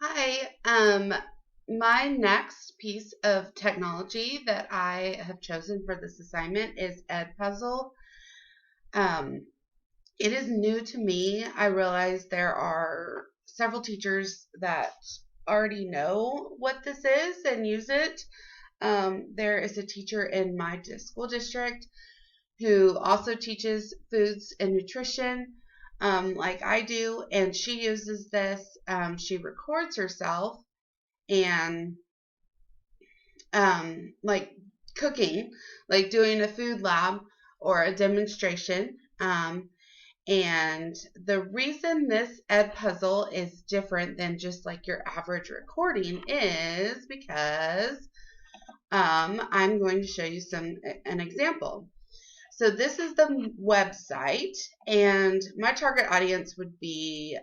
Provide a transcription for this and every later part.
Hi. My next piece of technology that I have chosen for this assignment is Edpuzzle. Um, it is new to me. I realize there are several teachers that already know what this is and use it. There is a teacher in my school district who also teaches foods and nutrition, like I do, and she uses this. She records herself and like cooking, like doing a food lab or a demonstration. And the reason this Edpuzzle is different than just like your average recording is because I'm going to show you an example. So this is the website, and my target audience would be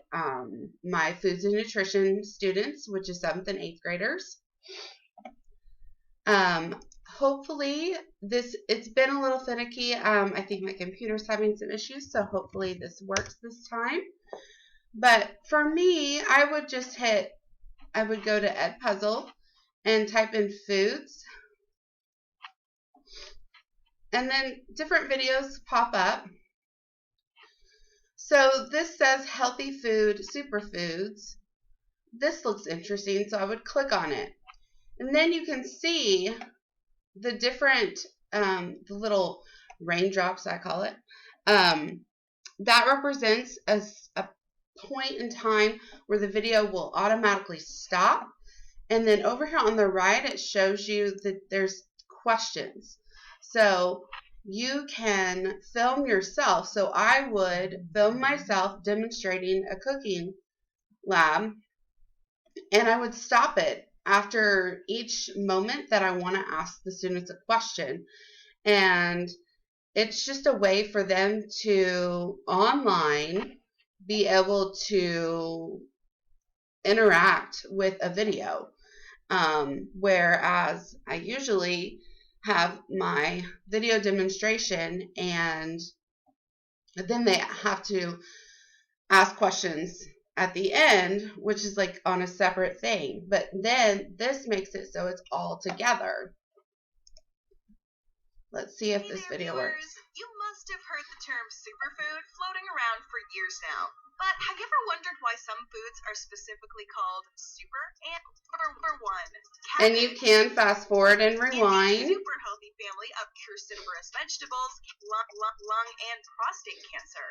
my foods and nutrition students, which is 7th and 8th graders. Hopefully it's been a little finicky. I think my computer's having some issues, so hopefully this works this time. But for me, I would go to Edpuzzle and type in foods, and then different videos pop up. So this says healthy food superfoods. This looks interesting, so I would click on it. And then you can see the different, the little raindrops, I call it. That represents a point in time where the video will automatically stop. And then over here on the right, it shows you that there's questions. So you can film yourself. So I would film myself demonstrating a cooking lab, and I would stop it after each moment that I want to ask the students a question. And it's just a way for them to online be able to interact with a video. Whereas I usually have my video demonstration and then they have to ask questions at the end, which is like on a separate thing. But then this makes it so it's all together. Let's see if this video works. You must have heard the term superfood floating around for years now. But have you ever wondered why some foods are specifically called super? And number one, cabbage. And you can fast forward and rewind. In the super healthy family of cruciferous vegetables, lung and prostate cancer.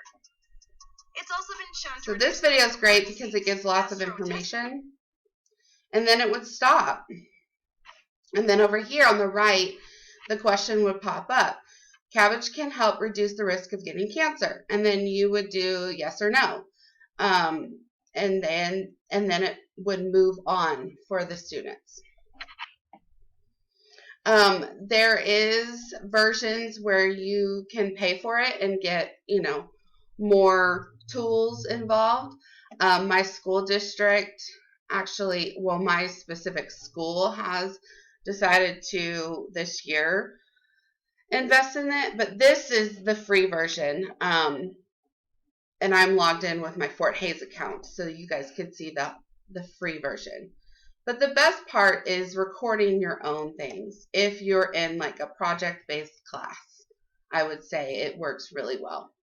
It's also been shown to. So this video is great because it gives lots of information. And then it would stop. And then over here on the right, the question would pop up. Cabbage can help reduce the risk of getting cancer. And then you would do yes or no. And then it would move on for the students. There is versions where you can pay for it and get, more tools involved. My school district actually, my specific school has decided to this year invest in it, but this is the free version. And I'm logged in with my Fort Hays account, so you guys can see the free version. But the best part is recording your own things. If you're in like a project-based class, I would say it works really well.